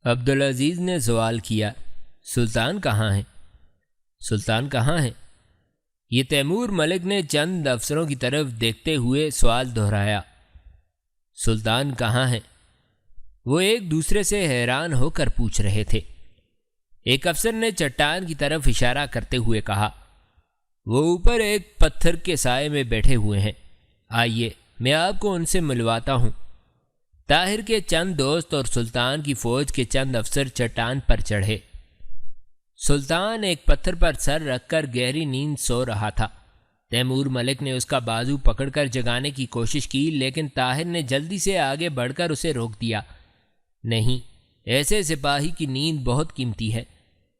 عبدالعزیز نے سوال کیا، سلطان کہاں ہیں؟ سلطان کہاں ہیں؟ یہ تیمور ملک نے چند افسروں کی طرف دیکھتے ہوئے سوال دہرایا۔ سلطان کہاں ہیں؟ وہ ایک دوسرے سے حیران ہو کر پوچھ رہے تھے۔ ایک افسر نے چٹان کی طرف اشارہ کرتے ہوئے کہا، وہ اوپر ایک پتھر کے سائے میں بیٹھے ہوئے ہیں، آئیے میں آپ کو ان سے ملواتا ہوں۔ طاہر کے چند دوست اور سلطان کی فوج کے چند افسر چٹان پر چڑھے۔ سلطان ایک پتھر پر سر رکھ کر گہری نیند سو رہا تھا۔ تیمور ملک نے اس کا بازو پکڑ کر جگانے کی کوشش کی، لیکن طاہر نے جلدی سے آگے بڑھ کر اسے روک دیا۔ نہیں، ایسے سپاہی کی نیند بہت قیمتی ہے،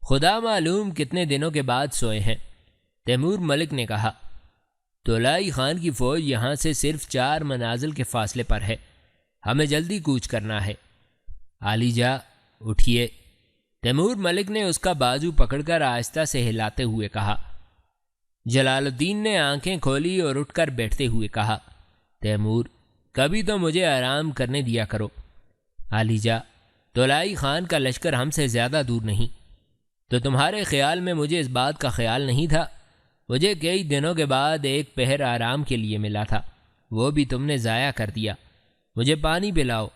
خدا معلوم کتنے دنوں کے بعد سوئے ہیں۔ تیمور ملک نے کہا، طولائی خان کی فوج یہاں سے صرف 4 منازل کے فاصلے پر ہے، ہمیں جلدی کوچ کرنا ہے۔ علی جا اٹھیے، تیمور ملک نے اس کا بازو پکڑ کر آہستہ سے ہلاتے ہوئے کہا۔ جلال الدین نے آنکھیں کھولی اور اٹھ کر بیٹھتے ہوئے کہا، تیمور کبھی تو مجھے آرام کرنے دیا کرو۔ علی جا، طولائی خان کا لشکر ہم سے زیادہ دور نہیں، تو تمہارے خیال میں مجھے اس بات کا خیال نہیں تھا؟ مجھے کئی دنوں کے بعد ایک پہر آرام کے لیے ملا تھا، وہ بھی تم نے ضائع کر دیا۔ مجھے پانی پلاؤ۔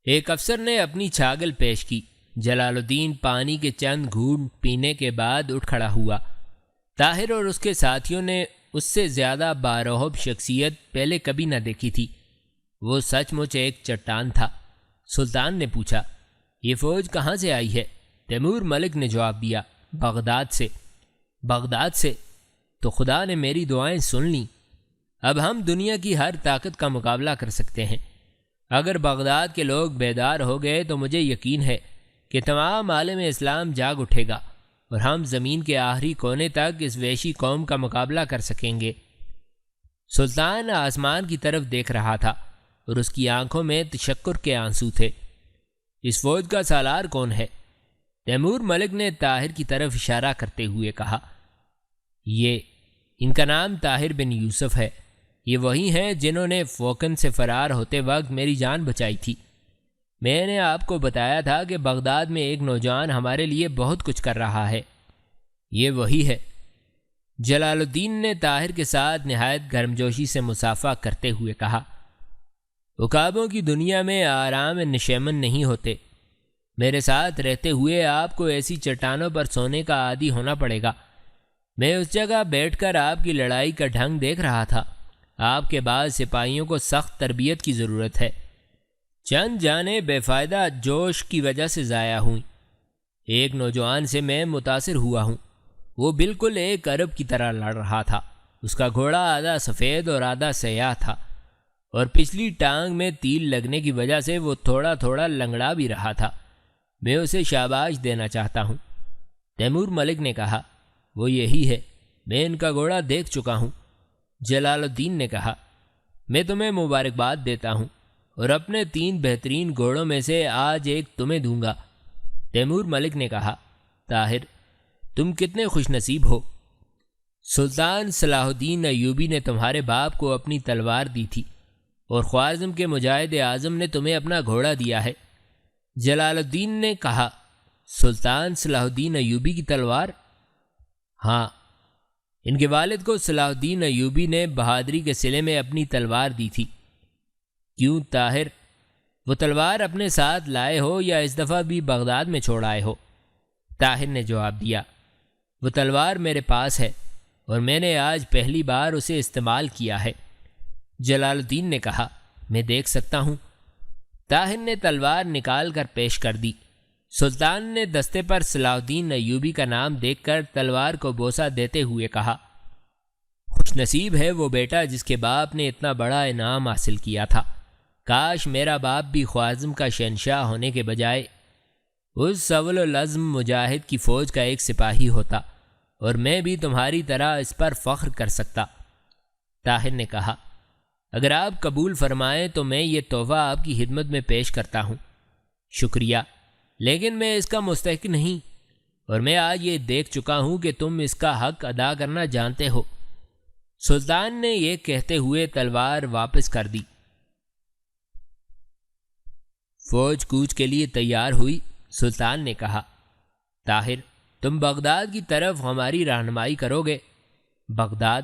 ایک افسر نے اپنی چھاگل پیش کی۔ جلال الدین پانی کے چند گھونٹ پینے کے بعد اٹھ کھڑا ہوا۔ طاہر اور اس کے ساتھیوں نے اس سے زیادہ بارعب شخصیت پہلے کبھی نہ دیکھی تھی۔ وہ سچ مچ ایک چٹان تھا۔ سلطان نے پوچھا، یہ فوج کہاں سے آئی ہے؟ تیمور ملک نے جواب دیا، بغداد سے۔ بغداد سے؟ تو خدا نے میری دعائیں سن لیں۔ اب ہم دنیا کی ہر طاقت کا مقابلہ کر سکتے ہیں۔ اگر بغداد کے لوگ بیدار ہو گئے تو مجھے یقین ہے کہ تمام عالم اسلام جاگ اٹھے گا اور ہم زمین کے آخری کونے تک اس وحشی قوم کا مقابلہ کر سکیں گے۔ سلطان آسمان کی طرف دیکھ رہا تھا اور اس کی آنکھوں میں تشکر کے آنسو تھے۔ اس فوج کا سالار کون ہے؟ تیمور ملک نے طاہر کی طرف اشارہ کرتے ہوئے کہا، ان کا نام طاہر بن یوسف ہے۔ یہ وہی ہیں جنہوں نے فوکن سے فرار ہوتے وقت میری جان بچائی تھی۔ میں نے آپ کو بتایا تھا کہ بغداد میں ایک نوجوان ہمارے لیے بہت کچھ کر رہا ہے۔ یہ وہی ہے۔ جلال الدین نے طاہر کے ساتھ نہایت گرمجوشی سے مصافحہ کرتے ہوئے کہا، عقابوں کی دنیا میں آرام نشیمن نہیں ہوتے۔ میرے ساتھ رہتے ہوئے آپ کو ایسی چٹانوں پر سونے کا عادی ہونا پڑے گا۔ میں اس جگہ بیٹھ کر آپ کی لڑائی کا ڈھنگ دیکھ رہا تھا۔ آپ کے بعد سپاہیوں کو سخت تربیت کی ضرورت ہے۔ چند جانیں بے فائدہ جوش کی وجہ سے ضائع ہوئیں۔ ایک نوجوان سے میں متاثر ہوا ہوں، وہ بالکل ایک عرب کی طرح لڑ رہا تھا۔ اس کا گھوڑا آدھا سفید اور آدھا سیاہ تھا، اور پچھلی ٹانگ میں تیل لگنے کی وجہ سے وہ تھوڑا تھوڑا لنگڑا بھی رہا تھا۔ میں اسے شاباش دینا چاہتا ہوں۔ تیمور ملک نے کہا، وہ یہی ہے، میں ان کا گھوڑا دیکھ چکا ہوں۔ جلال الدین نے کہا، میں تمہیں مبارکباد دیتا ہوں اور اپنے 3 بہترین گھوڑوں میں سے آج ایک تمہیں دوں گا۔ تیمور ملک نے کہا، طاہر تم کتنے خوش نصیب ہو، سلطان صلاح الدین ایوبی نے تمہارے باپ کو اپنی تلوار دی تھی اور خوارزم کے مجاہد اعظم نے تمہیں اپنا گھوڑا دیا ہے۔ جلال الدین نے کہا، سلطان صلاح الدین ایوبی کی تلوار؟ ہاں، ان کے والد کو صلاح الدین ایوبی نے بہادری کے صلے میں اپنی تلوار دی تھی۔ کیوں طاہر، وہ تلوار اپنے ساتھ لائے ہو یا اس دفعہ بھی بغداد میں چھوڑ آئے ہو؟ طاہر نے جواب دیا، وہ تلوار میرے پاس ہے اور میں نے آج پہلی بار اسے استعمال کیا ہے۔ جلال الدین نے کہا، میں دیکھ سکتا ہوں؟ طاہر نے تلوار نکال کر پیش کر دی۔ سلطان نے دستے پر صلاح الدین ایوبی کا نام دیکھ کر تلوار کو بوسہ دیتے ہوئے کہا، خوش نصیب ہے وہ بیٹا جس کے باپ نے اتنا بڑا انعام حاصل کیا تھا۔ کاش میرا باپ بھی خوارزم کا شہنشاہ ہونے کے بجائے اس سول العزم مجاہد کی فوج کا ایک سپاہی ہوتا، اور میں بھی تمہاری طرح اس پر فخر کر سکتا۔ طاہر نے کہا، اگر آپ قبول فرمائیں تو میں یہ تحفہ آپ کی خدمت میں پیش کرتا ہوں۔ شکریہ، لیکن میں اس کا مستحق نہیں، اور میں آج یہ دیکھ چکا ہوں کہ تم اس کا حق ادا کرنا جانتے ہو۔ سلطان نے یہ کہتے ہوئے تلوار واپس کر دی۔ فوج کوچ کے لیے تیار ہوئی، سلطان نے کہا، طاہر تم بغداد کی طرف ہماری رہنمائی کرو گے؟ بغداد؟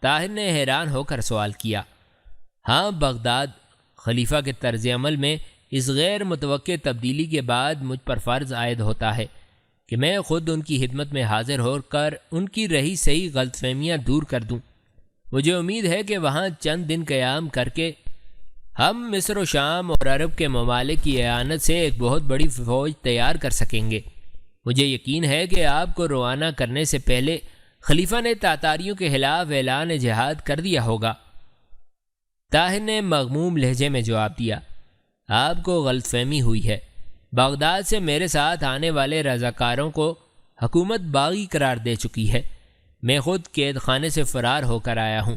طاہر نے حیران ہو کر سوال کیا۔ ہاں بغداد۔ خلیفہ کے طرز عمل میں اس غیر متوقع تبدیلی کے بعد مجھ پر فرض عائد ہوتا ہے کہ میں خود ان کی خدمت میں حاضر ہو کر ان کی رہی صحیح غلط فہمیاں دور کر دوں۔ مجھے امید ہے کہ وہاں چند دن قیام کر کے ہم مصر و شام اور عرب کے ممالک کی اعانت سے ایک بہت بڑی فوج تیار کر سکیں گے۔ مجھے یقین ہے کہ آپ کو روانہ کرنے سے پہلے خلیفہ نے تاتاریوں کے خلاف اعلان جہاد کر دیا ہوگا۔ طاہر نے مغموم لہجے میں جواب دیا، آپ کو غلط فہمی ہوئی ہے۔ بغداد سے میرے ساتھ آنے والے رضاکاروں کو حکومت باغی قرار دے چکی ہے۔ میں خود قید خانے سے فرار ہو کر آیا ہوں۔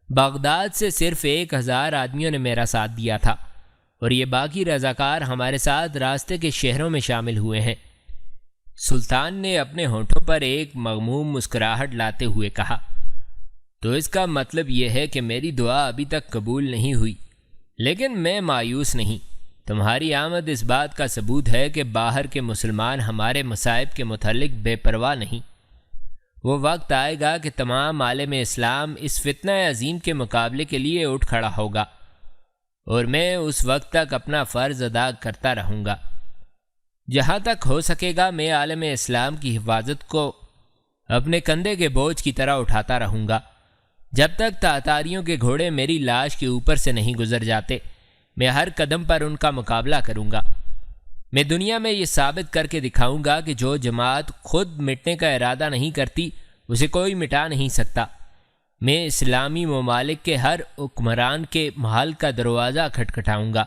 بغداد سے صرف 1000 آدمیوں نے میرا ساتھ دیا تھا اور یہ باقی رضاکار ہمارے ساتھ راستے کے شہروں میں شامل ہوئے ہیں۔ سلطان نے اپنے ہونٹوں پر ایک مغموم مسکراہٹ لاتے ہوئے کہا، تو اس کا مطلب یہ ہے کہ میری دعا ابھی تک قبول نہیں ہوئی، لیکن میں مایوس نہیں۔ تمہاری آمد اس بات کا ثبوت ہے کہ باہر کے مسلمان ہمارے مصائب کے متعلق بے پرواہ نہیں۔ وہ وقت آئے گا کہ تمام عالم اسلام اس فتنہ عظیم کے مقابلے کے لیے اٹھ کھڑا ہوگا اور میں اس وقت تک اپنا فرض ادا کرتا رہوں گا۔ جہاں تک ہو سکے گا میں عالم اسلام کی حفاظت کو اپنے کندھے کے بوجھ کی طرح اٹھاتا رہوں گا، جب تک تاتاریوں کے گھوڑے میری لاش کے اوپر سے نہیں گزر جاتے۔ میں ہر قدم پر ان کا مقابلہ کروں گا۔ میں دنیا میں یہ ثابت کر کے دکھاؤں گا کہ جو جماعت خود مٹنے کا ارادہ نہیں کرتی اسے کوئی مٹا نہیں سکتا۔ میں اسلامی ممالک کے ہر حکمران کے محل کا دروازہ کھٹکھٹاؤں گا۔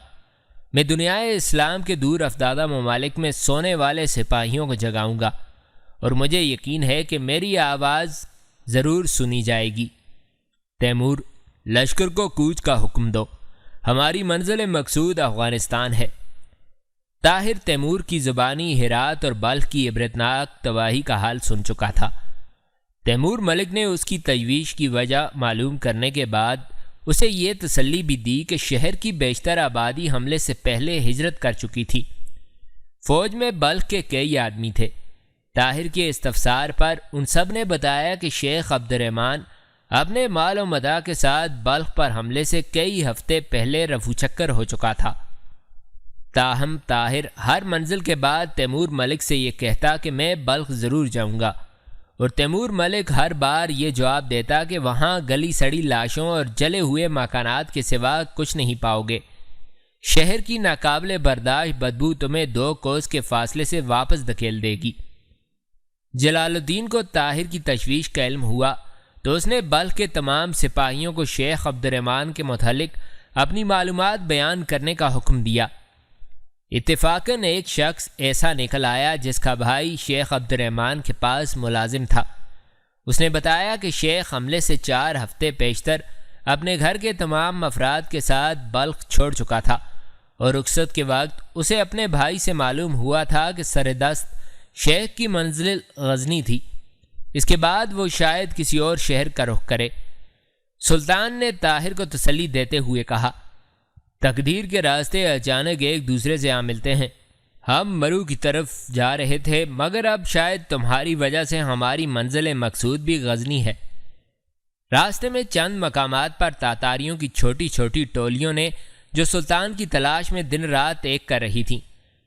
میں دنیائے اسلام کے دور افتادہ ممالک میں سونے والے سپاہیوں کو جگاؤں گا اور مجھے یقین ہے کہ میری آواز ضرور سنی جائے گی۔ تیمور، لشکر کو کوچ کا حکم دو، ہماری منزل مقصود افغانستان ہے۔ طاہر تیمور کی زبانی ہرات اور بلخ کی عبرتناک تباہی کا حال سن چکا تھا۔ تیمور ملک نے اس کی تجویش کی وجہ معلوم کرنے کے بعد اسے یہ تسلی بھی دی کہ شہر کی بیشتر آبادی حملے سے پہلے ہجرت کر چکی تھی۔ فوج میں بلخ کے کئی آدمی تھے۔ طاہر کے استفسار پر ان سب نے بتایا کہ شیخ عبد الرحمن اپنے مال و متاع کے ساتھ بلخ پر حملے سے کئی ہفتے پہلے رفو چکر ہو چکا تھا۔ تاہم طاہر ہر منزل کے بعد تیمور ملک سے یہ کہتا کہ میں بلخ ضرور جاؤں گا، اور تیمور ملک ہر بار یہ جواب دیتا کہ وہاں گلی سڑی لاشوں اور جلے ہوئے مکانات کے سوا کچھ نہیں پاؤ گے۔ شہر کی ناقابل برداشت بدبو تمہیں 2 کوس کے فاصلے سے واپس دھکیل دے گی۔ جلال الدین کو طاہر کی تشویش کا علم ہوا تو اس نے بلخ کے تمام سپاہیوں کو شیخ عبد الرحمن کے متعلق اپنی معلومات بیان کرنے کا حکم دیا۔ اتفاقاً ایک شخص ایسا نکل آیا جس کا بھائی شیخ عبد الرحمن کے پاس ملازم تھا۔ اس نے بتایا کہ شیخ حملے سے 4 ہفتے پیشتر اپنے گھر کے تمام افراد کے ساتھ بلخ چھوڑ چکا تھا، اور رخصت کے وقت اسے اپنے بھائی سے معلوم ہوا تھا کہ سردست شیخ کی منزل غزنی تھی۔ اس کے بعد وہ شاید کسی اور شہر کا رخ کرے۔ سلطان نے طاہر کو تسلی دیتے ہوئے کہا، تقدیر کے راستے اچانک ایک دوسرے سے آ ملتے ہیں۔ ہم مرو کی طرف جا رہے تھے، مگر اب شاید تمہاری وجہ سے ہماری منزل مقصود بھی غزنی ہے۔ راستے میں چند مقامات پر تاتاریوں کی چھوٹی چھوٹی ٹولیوں نے جو سلطان کی تلاش میں دن رات ایک کر رہی تھیں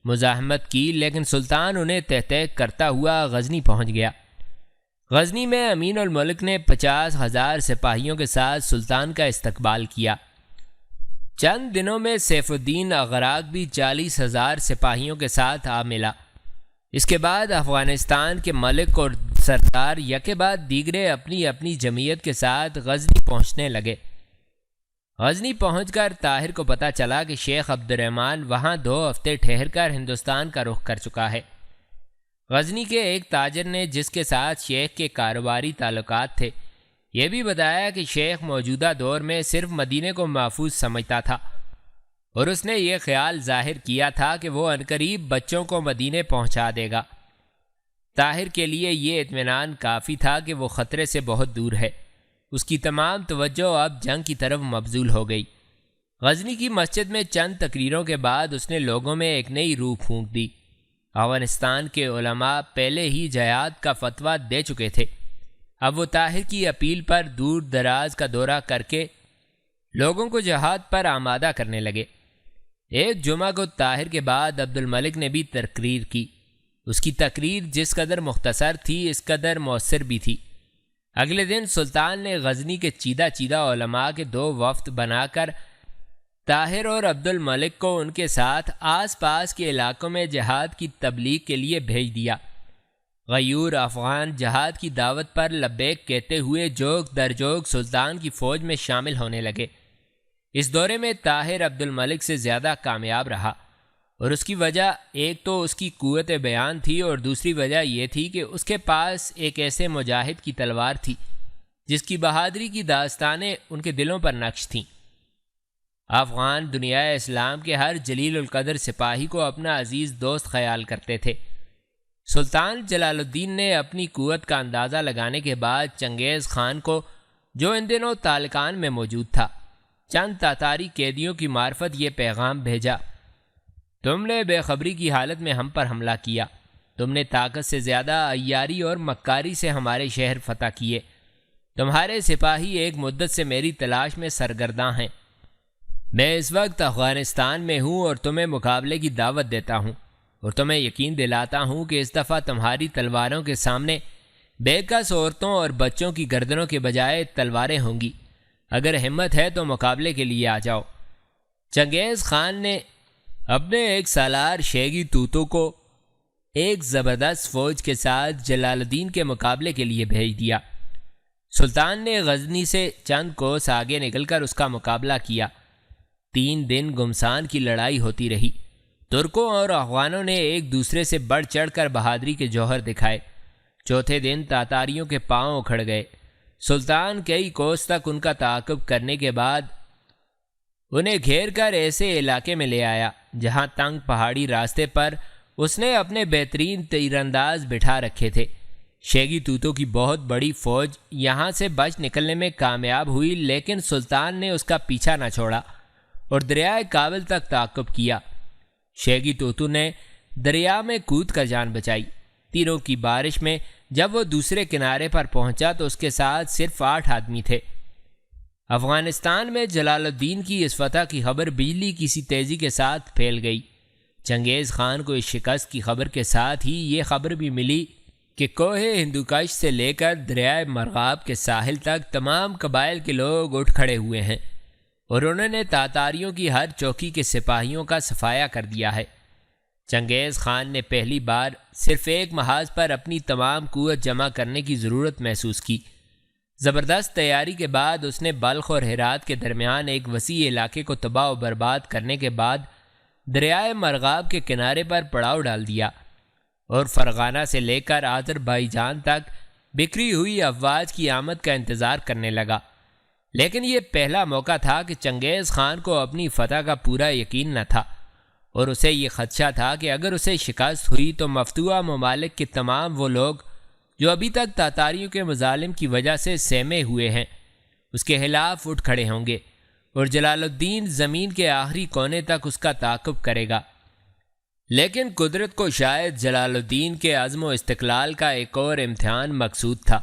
مزاحمت کی، لیکن سلطان انہیں تہ تہ کرتا ہوا غزنی پہنچ گیا۔ غزنی میں امین الملک نے 50,000 سپاہیوں کے ساتھ سلطان کا استقبال کیا۔ چند دنوں میں سیف الدین اغراق بھی 40,000 سپاہیوں کے ساتھ آ ملا۔ اس کے بعد افغانستان کے ملک اور سردار یکے بعد دیگرے اپنی اپنی جمعیت کے ساتھ غزنی پہنچنے لگے۔ غزنی پہنچ کر طاہر کو پتہ چلا کہ شیخ عبد الرحمن وہاں 2 ہفتے ٹھہر کر ہندوستان کا رخ کر چکا ہے۔ غزنی کے ایک تاجر نے، جس کے ساتھ شیخ کے کاروباری تعلقات تھے، یہ بھی بتایا کہ شیخ موجودہ دور میں صرف مدینے کو محفوظ سمجھتا تھا، اور اس نے یہ خیال ظاہر کیا تھا کہ وہ عنقریب بچوں کو مدینے پہنچا دے گا۔ طاہر کے لیے یہ اطمینان کافی تھا کہ وہ خطرے سے بہت دور ہے۔ اس کی تمام توجہ اب جنگ کی طرف مبذول ہو گئی۔ غزنی کی مسجد میں چند تقریروں کے بعد اس نے لوگوں میں ایک نئی روح پھونک دی۔ افغانستان کے علماء پہلے ہی جہاد کا فتویٰ دے چکے تھے، اب وہ طاہر کی اپیل پر دور دراز کا دورہ کر کے لوگوں کو جہاد پر آمادہ کرنے لگے۔ ایک جمعہ کو طاہر کے بعد عبد الملک نے بھی تقریر کی۔ اس کی تقریر جس قدر مختصر تھی اس قدر مؤثر بھی تھی۔ اگلے دن سلطان نے غزنی کے چیدہ علماء کے 2 وفد بنا کر طاہر اور عبد الملک کو ان کے ساتھ آس پاس کے علاقوں میں جہاد کی تبلیغ کے لیے بھیج دیا۔ غیور افغان جہاد کی دعوت پر لبیک کہتے ہوئے جوگ در جوگ سلطان کی فوج میں شامل ہونے لگے۔ اس دورے میں طاہر عبد الملک سے زیادہ کامیاب رہا، اور اس کی وجہ ایک تو اس کی قوت بیان تھی اور دوسری وجہ یہ تھی کہ اس کے پاس ایک ایسے مجاہد کی تلوار تھی جس کی بہادری کی داستانیں ان کے دلوں پر نقش تھیں۔ افغان دنیا اسلام کے ہر جلیل القدر سپاہی کو اپنا عزیز دوست خیال کرتے تھے۔ سلطان جلال الدین نے اپنی قوت کا اندازہ لگانے کے بعد چنگیز خان کو، جو ان دنوں تالکان میں موجود تھا، چند تاتاری قیدیوں کی معرفت یہ پیغام بھیجا: تم نے بے خبری کی حالت میں ہم پر حملہ کیا، تم نے طاقت سے زیادہ عیاری اور مکاری سے ہمارے شہر فتح کیے، تمہارے سپاہی ایک مدت سے میری تلاش میں سرگرداں ہیں، میں اس وقت افغانستان میں ہوں اور تمہیں مقابلے کی دعوت دیتا ہوں، اور تمہیں یقین دلاتا ہوں کہ اس دفعہ تمہاری تلواروں کے سامنے بے کس عورتوں اور بچوں کی گردنوں کے بجائے تلواریں ہوں گی، اگر ہمت ہے تو مقابلے کے لیے آ جاؤ۔ چنگیز خان نے اپنے ایک سالار شیگی توتو کو ایک زبردست فوج کے ساتھ جلال الدین کے مقابلے کے لیے بھیج دیا۔ سلطان نے غزنی سے چند کوس آگے نکل کر اس کا مقابلہ کیا۔ 3 دن گمسان کی لڑائی ہوتی رہی۔ ترکوں اور افغانوں نے ایک دوسرے سے بڑھ چڑھ کر بہادری کے جوہر دکھائے۔ چوتھے دن تاتاریوں کے پاؤں اکھڑ گئے۔ سلطان کئی کوس تک ان کا تعاقب کرنے کے بعد انہیں گھیر کر ایسے علاقے میں لے آیا جہاں تنگ پہاڑی راستے پر اس نے اپنے بہترین تیرانداز بٹھا رکھے تھے۔ شیگی توتو کی بہت بڑی فوج یہاں سے بچ نکلنے میں کامیاب ہوئی، لیکن سلطان نے اس کا پیچھا نہ چھوڑا اور دریائے کابل تک تعاقب کیا۔ شیگی توتو نے دریا میں کود کر جان بچائی۔ تیروں کی بارش میں جب وہ دوسرے کنارے پر پہنچا تو اس کے ساتھ صرف 8 آدمی تھے۔ افغانستان میں جلال الدین کی اس فتح کی خبر بجلی کی سی تیزی کے ساتھ پھیل گئی۔ چنگیز خان کو اس شکست کی خبر کے ساتھ ہی یہ خبر بھی ملی کہ کوہ ہندوکش سے لے کر دریائے مرغاب کے ساحل تک تمام قبائل کے لوگ اٹھ کھڑے ہوئے ہیں اور انہوں نے تاتاریوں کی ہر چوکی کے سپاہیوں کا صفایا کر دیا ہے۔ چنگیز خان نے پہلی بار صرف ایک محاذ پر اپنی تمام قوت جمع کرنے کی ضرورت محسوس کی۔ زبردست تیاری کے بعد اس نے بلخ اور ہرات کے درمیان ایک وسیع علاقے کو تباہ و برباد کرنے کے بعد دریائے مرغاب کے کنارے پر پڑاؤ ڈال دیا اور فرغانہ سے لے کر آذربائیجان تک بکھری ہوئی افواج کی آمد کا انتظار کرنے لگا۔ لیکن یہ پہلا موقع تھا کہ چنگیز خان کو اپنی فتح کا پورا یقین نہ تھا، اور اسے یہ خدشہ تھا کہ اگر اسے شکست ہوئی تو مفتوحہ ممالک کے تمام وہ لوگ جو ابھی تک تاتاریوں کے مظالم کی وجہ سے سہمے ہوئے ہیں اس کے خلاف اٹھ کھڑے ہوں گے اور جلال الدین زمین کے آخری کونے تک اس کا تعاقب کرے گا۔ لیکن قدرت کو شاید جلال الدین کے عزم و استقلال کا ایک اور امتحان مقصود تھا۔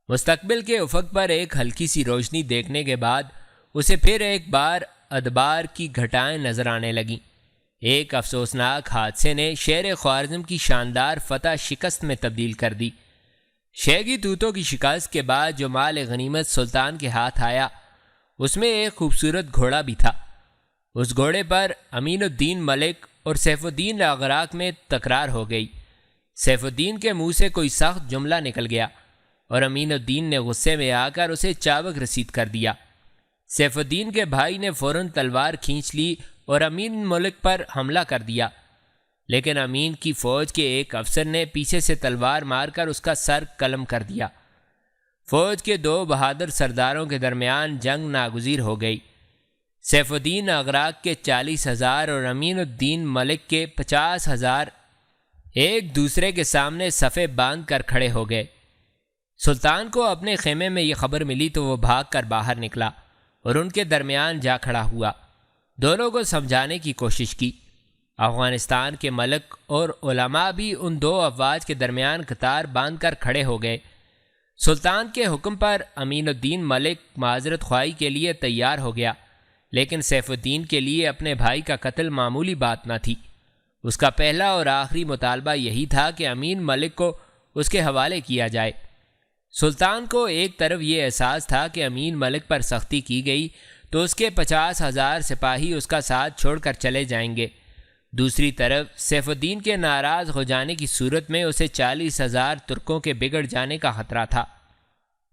مستقبل کے افق پر ایک ہلکی سی روشنی دیکھنے کے بعد اسے پھر ایک بار ادبار کی گھٹائیں نظر آنے لگیں۔ ایک افسوسناک حادثے نے شیر خوارزم کی شاندار فتح شکست میں تبدیل کر دی۔ شیگی توتو کی شکست کے بعد جو مال غنیمت سلطان کے ہاتھ آیا اس میں ایک خوبصورت گھوڑا بھی تھا۔ اس گھوڑے پر امین الدین ملک اور سیف الدین اغراق میں تکرار ہو گئی۔ سیف الدین کے منہ سے کوئی سخت جملہ نکل گیا اور امین الدین نے غصے میں آ کر اسے چابک رسید کر دیا۔ سیف الدین کے بھائی نے فوراً تلوار کھینچ لی اور امین ملک پر حملہ کر دیا، لیکن امین کی فوج کے ایک افسر نے پیچھے سے تلوار مار کر اس کا سر قلم کر دیا۔ فوج کے 2 بہادر سرداروں کے درمیان جنگ ناگزیر ہو گئی۔ سیف الدین اغراق کے 40,000 اور امین الدین ملک کے 50,000 ایک دوسرے کے سامنے صفیں باندھ کر کھڑے ہو گئے۔ سلطان کو اپنے خیمے میں یہ خبر ملی تو وہ بھاگ کر باہر نکلا اور ان کے درمیان جا کھڑا ہوا۔ دونوں کو سمجھانے کی کوشش کی۔ افغانستان کے ملک اور علماء بھی ان دو افواج کے درمیان قطار باندھ کر کھڑے ہو گئے۔ سلطان کے حکم پر امین الدین ملک معذرت خواہی کے لیے تیار ہو گیا، لیکن سیف الدین کے لیے اپنے بھائی کا قتل معمولی بات نہ تھی۔ اس کا پہلا اور آخری مطالبہ یہی تھا کہ امین ملک کو اس کے حوالے کیا جائے۔ سلطان کو ایک طرف یہ احساس تھا کہ امین ملک پر سختی کی گئی تو اس کے 50,000 سپاہی اس کا ساتھ چھوڑ کر چلے جائیں گے، دوسری طرف سیف الدین کے ناراض ہو جانے کی صورت میں اسے 40,000 ترکوں کے بگڑ جانے کا خطرہ تھا۔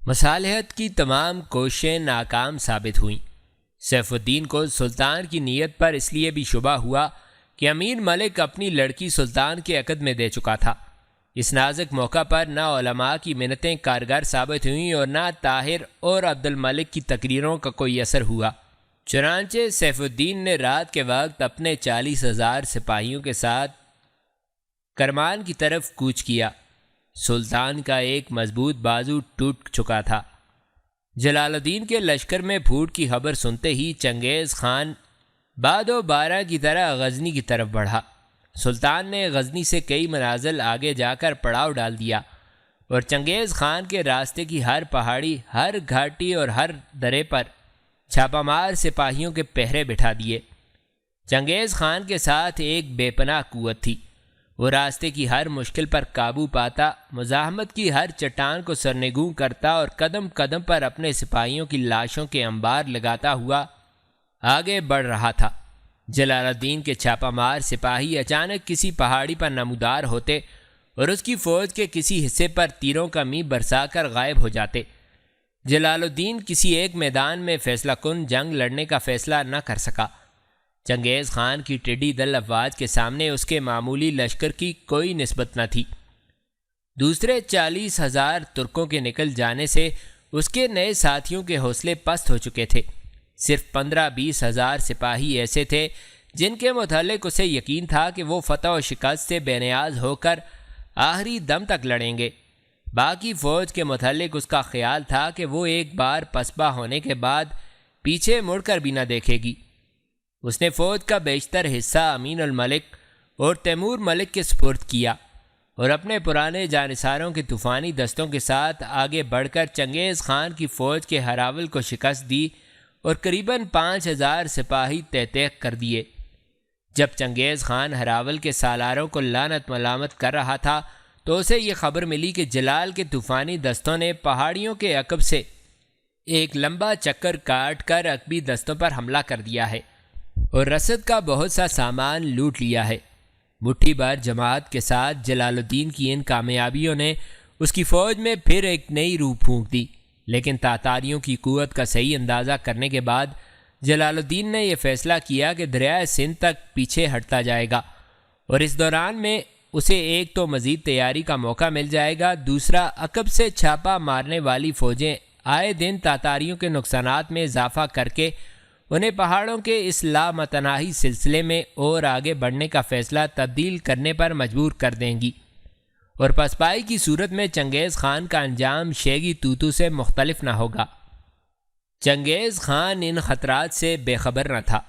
مصالحت کی تمام کوششیں ناکام ثابت ہوئیں۔ سیف الدین کو سلطان کی نیت پر اس لیے بھی شبہ ہوا کہ امین ملک اپنی لڑکی سلطان کے عقد میں دے چکا تھا۔ اس نازک موقع پر نہ علماء کی منتیں کارگر ثابت ہوئیں اور نہ طاہر اور عبد الملک کی تقریروں کا کوئی اثر ہوا۔ چنانچہ سیف الدین نے رات کے وقت اپنے 40,000 سپاہیوں کے ساتھ کرمان کی طرف کوچ کیا۔ سلطان کا ایک مضبوط بازو ٹوٹ چکا تھا۔ جلال الدین کے لشکر میں پھوٹ کی خبر سنتے ہی چنگیز خان باد و بارہ کی طرح غزنی کی طرف بڑھا۔ سلطان نے غزنی سے کئی منازل آگے جا کر پڑاؤ ڈال دیا اور چنگیز خان کے راستے کی ہر پہاڑی، ہر گھاٹی اور ہر درے پر چھاپہ مار سپاہیوں کے پہرے بٹھا دیے۔ چنگیز خان کے ساتھ ایک بے پناہ قوت تھی۔ وہ راستے کی ہر مشکل پر قابو پاتا، مزاحمت کی ہر چٹان کو سرنگوں کرتا اور قدم قدم پر اپنے سپاہیوں کی لاشوں کے انبار لگاتا ہوا آگے بڑھ رہا تھا۔ جلال الدین کے چھاپہ مار سپاہی اچانک کسی پہاڑی پر نمودار ہوتے اور اس کی فوج کے کسی حصے پر تیروں کا می برسا کر غائب ہو جاتے۔ جلال الدین کسی ایک میدان میں فیصلہ کن جنگ لڑنے کا فیصلہ نہ کر سکا۔ چنگیز خان کی ٹڈی دل افواج کے سامنے اس کے معمولی لشکر کی کوئی نسبت نہ تھی۔ دوسرے 40,000 ترکوں کے نکل جانے سے اس کے نئے ساتھیوں کے حوصلے پست ہو چکے تھے۔ صرف 15-20 ہزار سپاہی ایسے تھے جن کے متعلق اسے یقین تھا کہ وہ فتح و شکست سے بے نیاز ہو کر آخری دم تک لڑیں گے۔ باقی فوج کے متعلق اس کا خیال تھا کہ وہ ایک بار پسپا ہونے کے بعد پیچھے مڑ کر بھی نہ دیکھے گی۔ اس نے فوج کا بیشتر حصہ امین الملک اور تیمور ملک کے سپرد کیا اور اپنے پرانے جانثاروں کے طوفانی دستوں کے ساتھ آگے بڑھ کر چنگیز خان کی فوج کے ہراول کو شکست دی اور قریباً 5,000 سپاہی تحت کر دیے۔ جب چنگیز خان ہراول کے سالاروں کو لعنت ملامت کر رہا تھا تو اسے یہ خبر ملی کہ جلال کے طوفانی دستوں نے پہاڑیوں کے عقب سے ایک لمبا چکر کاٹ کر عقبی دستوں پر حملہ کر دیا ہے اور رسد کا بہت سا سامان لوٹ لیا ہے۔ مٹھی بھر جماعت کے ساتھ جلال الدین کی ان کامیابیوں نے اس کی فوج میں پھر ایک نئی روح پھونک دی، لیکن تاتاریوں کی قوت کا صحیح اندازہ کرنے کے بعد جلال الدین نے یہ فیصلہ کیا کہ دریائے سندھ تک پیچھے ہٹتا جائے گا اور اس دوران میں اسے ایک تو مزید تیاری کا موقع مل جائے گا، دوسرا عقب سے چھاپا مارنے والی فوجیں آئے دن تاتاریوں کے نقصانات میں اضافہ کر کے انہیں پہاڑوں کے اس لامتناہی سلسلے میں اور آگے بڑھنے کا فیصلہ تبدیل کرنے پر مجبور کر دیں گی، اور پسپائی کی صورت میں چنگیز خان کا انجام شیگی توتو سے مختلف نہ ہوگا۔ چنگیز خان ان خطرات سے بے خبر نہ تھا۔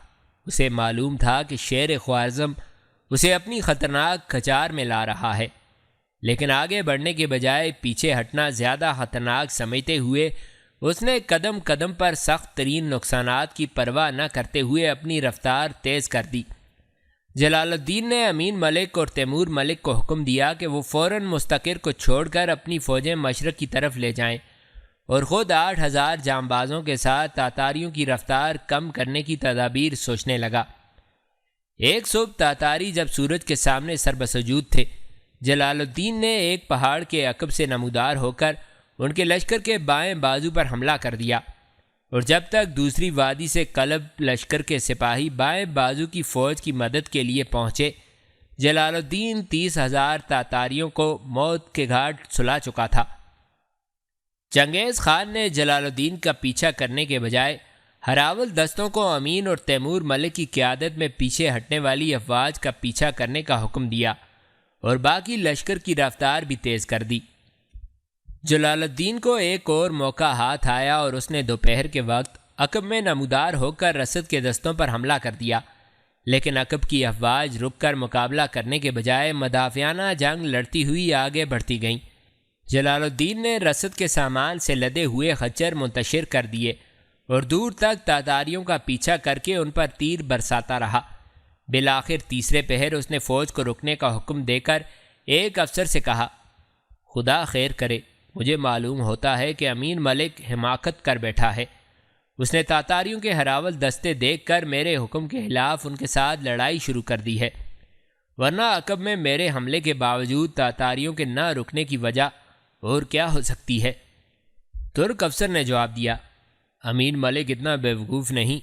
اسے معلوم تھا کہ شیر خوارزم اسے اپنی خطرناک کھچار میں لا رہا ہے، لیکن آگے بڑھنے کے بجائے پیچھے ہٹنا زیادہ خطرناک سمجھتے ہوئے اس نے قدم قدم پر سخت ترین نقصانات کی پرواہ نہ کرتے ہوئے اپنی رفتار تیز کر دی۔ جلال الدین نے امین ملک اور تیمور ملک کو حکم دیا کہ وہ فوراً مستقر کو چھوڑ کر اپنی فوجیں مشرق کی طرف لے جائیں اور خود 8,000 جانبازوں کے ساتھ تاتاریوں کی رفتار کم کرنے کی تدابیر سوچنے لگا۔ ایک صبح تاتاری جب سورج کے سامنے سربسجود تھے، جلال الدین نے ایک پہاڑ کے عقب سے نمودار ہو کر ان کے لشکر کے بائیں بازو پر حملہ کر دیا، اور جب تک دوسری وادی سے کلب لشکر کے سپاہی بائیں بازو کی فوج کی مدد کے لیے پہنچے، جلال الدین 30,000 تاتاریوں کو موت کے گھاٹ سلا چکا تھا۔ چنگیز خان نے جلال الدین کا پیچھا کرنے کے بجائے ہراول دستوں کو امین اور تیمور ملک کی قیادت میں پیچھے ہٹنے والی افواج کا پیچھا کرنے کا حکم دیا اور باقی لشکر کی رفتار بھی تیز کر دی۔ جلال الدین کو ایک اور موقع ہاتھ آیا اور اس نے دوپہر کے وقت عقب میں نمودار ہو کر رسد کے دستوں پر حملہ کر دیا، لیکن عقب کی افواج رک کر مقابلہ کرنے کے بجائے مدافعانہ جنگ لڑتی ہوئی آگے بڑھتی گئیں۔ جلال الدین نے رسد کے سامان سے لدے ہوئے خچر منتشر کر دیے اور دور تک تاتاریوں کا پیچھا کر کے ان پر تیر برساتا رہا۔ بالآخر تیسرے پہر اس نے فوج کو رکنے کا حکم دے کر ایک افسر سے کہا، خدا خیر کرے، مجھے معلوم ہوتا ہے کہ امین ملک حماقت کر بیٹھا ہے۔ اس نے تاتاریوں کے ہراول دستے دیکھ کر میرے حکم کے خلاف ان کے ساتھ لڑائی شروع کر دی ہے، ورنہ عقب میں میرے حملے کے باوجود تاتاریوں کے نہ رکنے کی وجہ اور کیا ہو سکتی ہے؟ ترک افسر نے جواب دیا، امین ملک اتنا بیوقوف نہیں،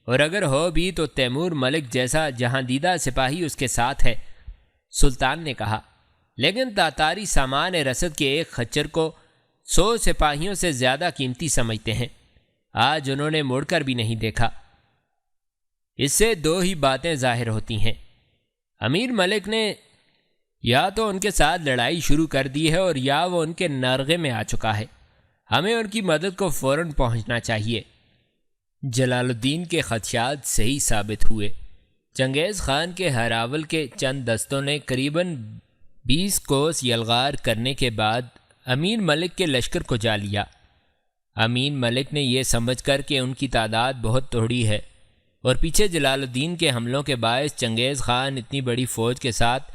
اور اگر ہو بھی تو تیمور ملک جیسا جہاندیدہ سپاہی اس کے ساتھ ہے۔ سلطان نے کہا، لیکن تاتاری سامان رسد کے ایک خچر کو 100 سپاہیوں سے زیادہ قیمتی سمجھتے ہیں۔ آج انہوں نے مڑ کر بھی نہیں دیکھا۔ اس سے دو ہی باتیں ظاہر ہوتی ہیں، امیر ملک نے یا تو ان کے ساتھ لڑائی شروع کر دی ہے اور یا وہ ان کے نرغے میں آ چکا ہے۔ ہمیں ان کی مدد کو فوراً پہنچنا چاہیے۔ جلال الدین کے خدشات صحیح ثابت ہوئے۔ چنگیز خان کے ہراول کے چند دستوں نے قریباً 20 کوس یلغار کرنے کے بعد امین ملک کے لشکر کو جا لیا۔ امین ملک نے یہ سمجھ کر کہ ان کی تعداد بہت تھوڑی ہے اور پیچھے جلال الدین کے حملوں کے باعث چنگیز خان اتنی بڑی فوج کے ساتھ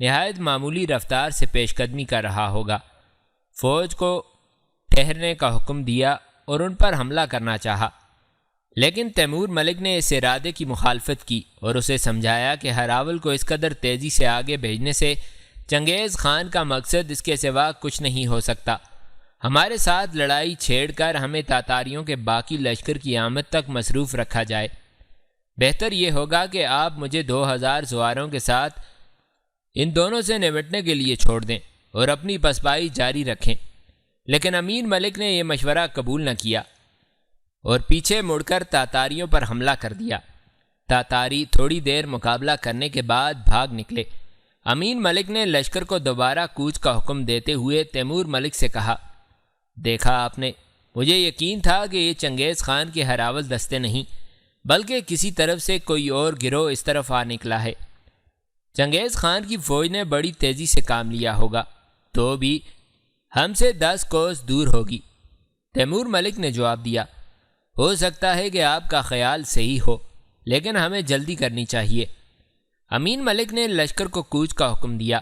نہایت معمولی رفتار سے پیش قدمی کر رہا ہوگا، فوج کو ٹھہرنے کا حکم دیا اور ان پر حملہ کرنا چاہا۔ لیکن تیمور ملک نے اس ارادے کی مخالفت کی اور اسے سمجھایا کہ ہراول کو اس قدر تیزی سے آگے بھیجنے سے چنگیز خان کا مقصد اس کے سوا کچھ نہیں ہو سکتا۔ ہمارے ساتھ لڑائی چھیڑ کر ہمیں تاتاریوں کے باقی لشکر کی آمد تک مصروف رکھا جائے۔ بہتر یہ ہوگا کہ آپ مجھے 2000 سواروں کے ساتھ ان دونوں سے نمٹنے کے لیے چھوڑ دیں اور اپنی پسپائی جاری رکھیں۔ لیکن امین ملک نے یہ مشورہ قبول نہ کیا اور پیچھے مڑ کر تاتاریوں پر حملہ کر دیا۔ تاتاری تھوڑی دیر مقابلہ کرنے کے بعد بھاگ نکلے۔ امین ملک نے لشکر کو دوبارہ کوچ کا حکم دیتے ہوئے تیمور ملک سے کہا، دیکھا آپ نے، مجھے یقین تھا کہ یہ چنگیز خان کے ہراول دستے نہیں بلکہ کسی طرف سے کوئی اور گروہ اس طرف آ نکلا ہے۔ چنگیز خان کی فوج نے بڑی تیزی سے کام لیا ہوگا تو بھی ہم سے 10 کوس دور ہوگی۔ تیمور ملک نے جواب دیا، ہو سکتا ہے کہ آپ کا خیال صحیح ہو، لیکن ہمیں جلدی کرنی چاہیے۔ امین ملک نے لشکر کو کوچ کا حکم دیا،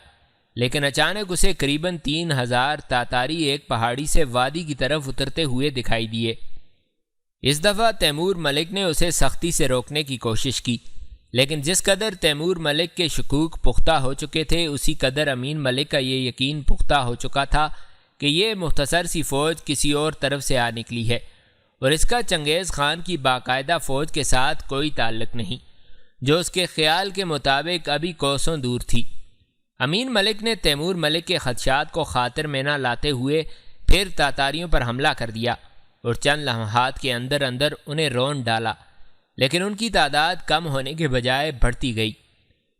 لیکن اچانک اسے قریباً 3000 تاتاری ایک پہاڑی سے وادی کی طرف اترتے ہوئے دکھائی دیے۔ اس دفعہ تیمور ملک نے اسے سختی سے روکنے کی کوشش کی، لیکن جس قدر تیمور ملک کے شکوک پختہ ہو چکے تھے اسی قدر امین ملک کا یہ یقین پختہ ہو چکا تھا کہ یہ مختصر سی فوج کسی اور طرف سے آ نکلی ہے اور اس کا چنگیز خان کی باقاعدہ فوج کے ساتھ کوئی تعلق نہیں، جو اس کے خیال کے مطابق ابھی کوسوں دور تھی۔ امین ملک نے تیمور ملک کے خدشات کو خاطر میں نہ لاتے ہوئے پھر تاتاریوں پر حملہ کر دیا اور چند لمحات کے اندر اندر انہیں رون ڈالا، لیکن ان کی تعداد کم ہونے کے بجائے بڑھتی گئی۔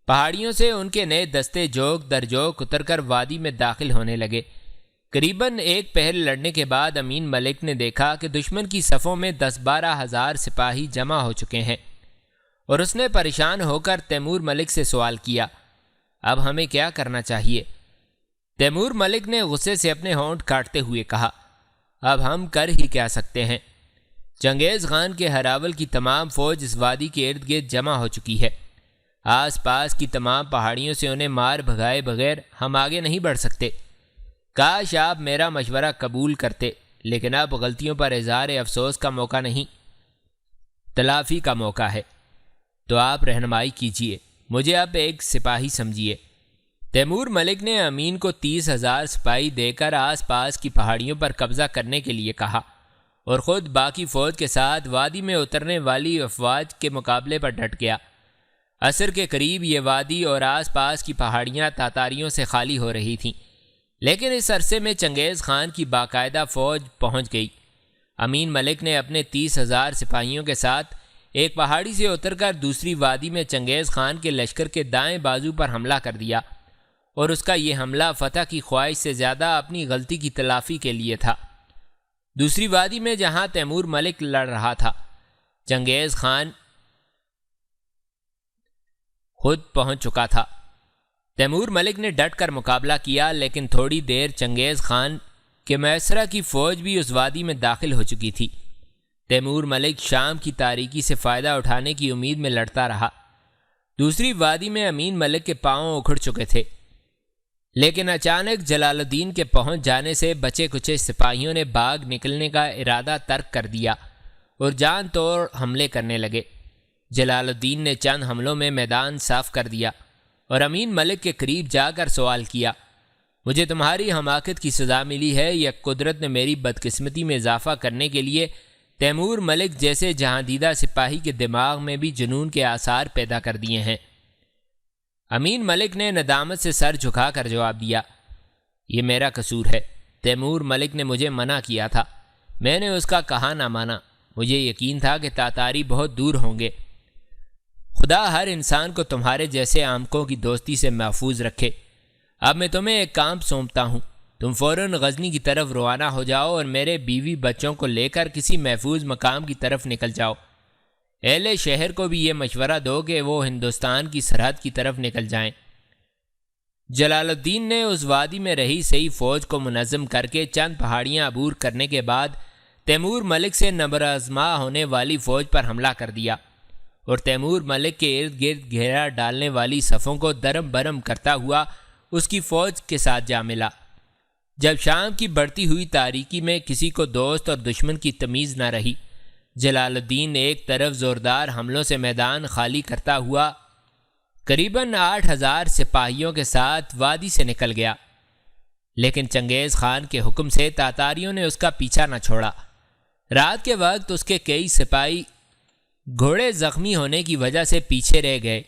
پہاڑیوں سے ان کے نئے دستے جوک در جوک اتر کر وادی میں داخل ہونے لگے۔ قریباً ایک پہر لڑنے کے بعد امین ملک نے دیکھا کہ دشمن کی صفوں میں 10-12 ہزار سپاہی جمع ہو چکے ہیں اور اس نے پریشان ہو کر تیمور ملک سے سوال کیا، اب ہمیں کیا کرنا چاہیے؟ تیمور ملک نے غصے سے اپنے ہونٹ کاٹتے ہوئے کہا، اب ہم کر ہی کیا سکتے ہیں؟ چنگیز خان کے ہراول کی تمام فوج اس وادی کے ارد گرد جمع ہو چکی ہے۔ آس پاس کی تمام پہاڑیوں سے انہیں مار بھگائے بغیر ہم آگے نہیں بڑھ سکتے۔ کاش آپ میرا مشورہ قبول کرتے، لیکن اب غلطیوں پر اظہار افسوس کا موقع نہیں، تلافی کا موقع ہے۔ تو آپ رہنمائی کیجیے، مجھے اب ایک سپاہی سمجھیے۔ تیمور ملک نے امین کو 30,000 سپاہی دے کر آس پاس کی پہاڑیوں پر قبضہ کرنے کے لیے کہا اور خود باقی فوج کے ساتھ وادی میں اترنے والی افواج کے مقابلے پر ڈٹ گیا۔ عصر کے قریب یہ وادی اور آس پاس کی پہاڑیاں تاتاریوں سے خالی ہو رہی تھیں، لیکن اس عرصے میں چنگیز خان کی باقاعدہ فوج پہنچ گئی۔ امین ملک نے اپنے 30,000 سپاہیوں کے ساتھ ایک پہاڑی سے اتر کر دوسری وادی میں چنگیز خان کے لشکر کے دائیں بازو پر حملہ کر دیا اور اس کا یہ حملہ فتح کی خواہش سے زیادہ اپنی غلطی کی تلافی کے لیے تھا۔ دوسری وادی میں جہاں تیمور ملک لڑ رہا تھا، چنگیز خان خود پہنچ چکا تھا۔ تیمور ملک نے ڈٹ کر مقابلہ کیا، لیکن تھوڑی دیر چنگیز خان کے میسرہ کی فوج بھی اس وادی میں داخل ہو چکی تھی۔ تیمور ملک شام کی تاریکی سے فائدہ اٹھانے کی امید میں لڑتا رہا۔ دوسری وادی میں امین ملک کے پاؤں اکھڑ چکے تھے، لیکن اچانک جلال الدین کے پہنچ جانے سے بچے کچے سپاہیوں نے باغ نکلنے کا ارادہ ترک کر دیا اور جان توڑ حملے کرنے لگے۔ جلال الدین نے چند حملوں میں میدان صاف کر دیا اور امین ملک کے قریب جا کر سوال کیا، مجھے تمہاری حماقت کی سزا ملی ہے یا قدرت نے میری بدقسمتی میں اضافہ کرنے کے لیے تیمور ملک جیسے جہاں دیدہ سپاہی کے دماغ میں بھی جنون کے آثار پیدا کر دیے ہیں؟ امین ملک نے ندامت سے سر جھکا کر جواب دیا، یہ میرا قصور ہے۔ تیمور ملک نے مجھے منع کیا تھا، میں نے اس کا کہا نہ مانا۔ مجھے یقین تھا کہ تاتاری بہت دور ہوں گے۔ خدا ہر انسان کو تمہارے جیسے آمکوں کی دوستی سے محفوظ رکھے۔ اب میں تمہیں ایک کام سونپتا ہوں، تم فوراً غزنی کی طرف روانہ ہو جاؤ اور میرے بیوی بچوں کو لے کر کسی محفوظ مقام کی طرف نکل جاؤ۔ اہل شہر کو بھی یہ مشورہ دو کہ وہ ہندوستان کی سرحد کی طرف نکل جائیں۔ جلال الدین نے اس وادی میں رہی صحیح فوج کو منظم کر کے چند پہاڑیاں عبور کرنے کے بعد تیمور ملک سے نبرآزما ہونے والی فوج پر حملہ کر دیا اور تیمور ملک کے ارد گرد گھیرا ڈالنے والی صفوں کو درم برم کرتا ہوا اس کی فوج کے ساتھ جا ملا۔ جب شام کی بڑھتی ہوئی تاریکی میں کسی کو دوست اور دشمن کی تمیز نہ رہی، جلال الدین ایک طرف زوردار حملوں سے میدان خالی کرتا ہوا قریباً 8000 سپاہیوں کے ساتھ وادی سے نکل گیا، لیکن چنگیز خان کے حکم سے تاتاریوں نے اس کا پیچھا نہ چھوڑا۔ رات کے وقت اس کے کئی سپاہی گھوڑے زخمی ہونے کی وجہ سے پیچھے رہ گئے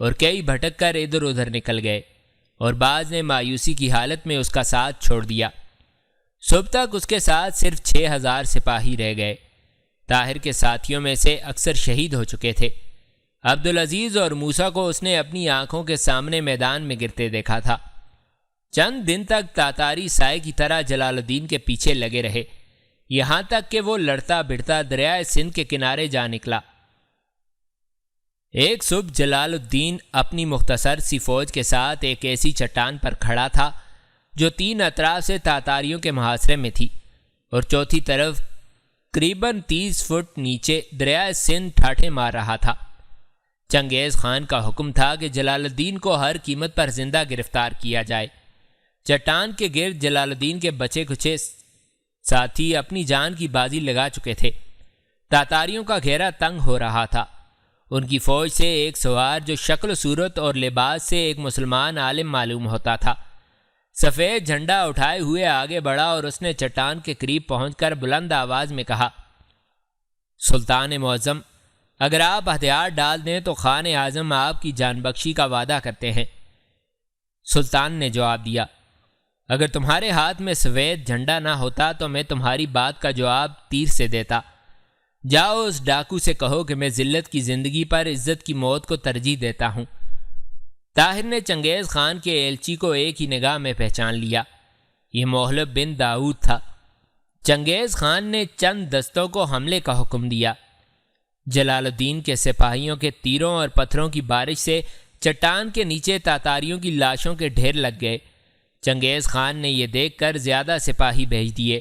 اور کئی بھٹک کر ادھر ادھر نکل گئے اور بعض نے مایوسی کی حالت میں اس کا ساتھ چھوڑ دیا۔ صبح تک اس کے ساتھ صرف 6000 سپاہی رہ گئے۔ طاہر کے ساتھیوں میں سے اکثر شہید ہو چکے تھے۔ عبدالعزیز اور موسیٰ کو اس نے اپنی آنکھوں کے سامنے میدان میں گرتے دیکھا تھا۔ چند دن تک تاتاری سائے کی طرح جلال الدین کے پیچھے لگے رہے، یہاں تک کہ وہ لڑتا بڑھتا دریائے سندھ کے کنارے جا نکلا۔ ایک صبح جلال الدین اپنی مختصر سی فوج کے ساتھ ایک ایسی چٹان پر کھڑا تھا جو 3 اطراف سے تاتاریوں کے محاصرے میں تھی اور چوتھی طرف قریباً 30 فٹ نیچے دریائے سندھ ٹھاٹھے مار رہا تھا۔ چنگیز خان کا حکم تھا کہ جلال الدین کو ہر قیمت پر زندہ گرفتار کیا جائے۔ چٹان کے گرد جلال الدین کے بچے کچے ساتھی اپنی جان کی بازی لگا چکے تھے۔ تاتاریوں کا گھیرا تنگ ہو رہا تھا۔ ان کی فوج سے ایک سوار جو شکل و صورت اور لباس سے ایک مسلمان عالم معلوم ہوتا تھا، سفید جھنڈا اٹھائے ہوئے آگے بڑھا اور اس نے چٹان کے قریب پہنچ کر بلند آواز میں کہا، سلطان معظم، اگر آپ ہتھیار ڈال دیں تو خان اعظم آپ کی جان بخشی کا وعدہ کرتے ہیں۔ سلطان نے جواب دیا، اگر تمہارے ہاتھ میں سفید جھنڈا نہ ہوتا تو میں تمہاری بات کا جواب تیر سے دیتا۔ جاؤ اس ڈاکو سے کہو کہ میں ذلت کی زندگی پر عزت کی موت کو ترجیح دیتا ہوں۔ طاہر نے چنگیز خان کے ایلچی کو ایک ہی نگاہ میں پہچان لیا، یہ محلب بن داؤد تھا۔ چنگیز خان نے چند دستوں کو حملے کا حکم دیا۔ جلال الدین کے سپاہیوں کے تیروں اور پتھروں کی بارش سے چٹان کے نیچے تاتاریوں کی لاشوں کے ڈھیر لگ گئے۔ چنگیز خان نے یہ دیکھ کر زیادہ سپاہی بھیج دیے۔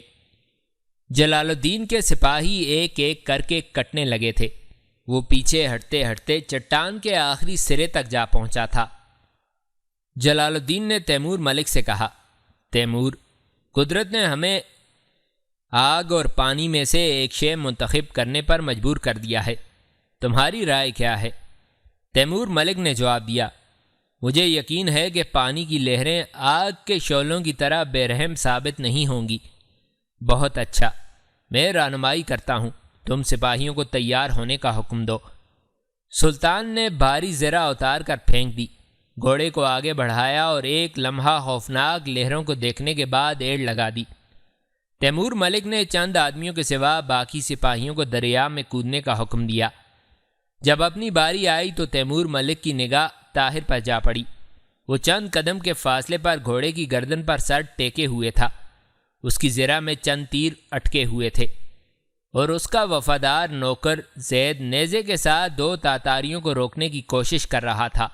جلال الدین کے سپاہی ایک ایک کر کے کٹنے لگے تھے۔ وہ پیچھے ہٹتے ہٹتے چٹان کے آخری سرے تک جا پہنچا تھا۔ جلال الدین نے تیمور ملک سے کہا، تیمور، قدرت نے ہمیں آگ اور پانی میں سے ایک شے منتخب کرنے پر مجبور کر دیا ہے، تمہاری رائے کیا ہے؟ تیمور ملک نے جواب دیا، مجھے یقین ہے کہ پانی کی لہریں آگ کے شعلوں کی طرح بے رحم ثابت نہیں ہوں گی۔ بہت اچھا، میں رہنمائی کرتا ہوں، تم سپاہیوں کو تیار ہونے کا حکم دو۔ سلطان نے بھاری زرہ اتار کر پھینک دی، گھوڑے کو آگے بڑھایا اور ایک لمحہ خوفناک لہروں کو دیکھنے کے بعد ایڑ لگا دی۔ تیمور ملک نے چند آدمیوں کے سوا باقی سپاہیوں کو دریا میں کودنے کا حکم دیا۔ جب اپنی باری آئی تو تیمور ملک کی نگاہ طاہر پر جا پڑی۔ وہ چند قدم کے فاصلے پر گھوڑے کی گردن پر سر ٹیکے ہوئے تھا، اس کی زرہ میں چند تیر اٹکے ہوئے تھے۔ اور اس کا وفادار نوکر زید نیزے کے ساتھ 2 تاتاریوں کو روکنے کی کوشش کر رہا تھا۔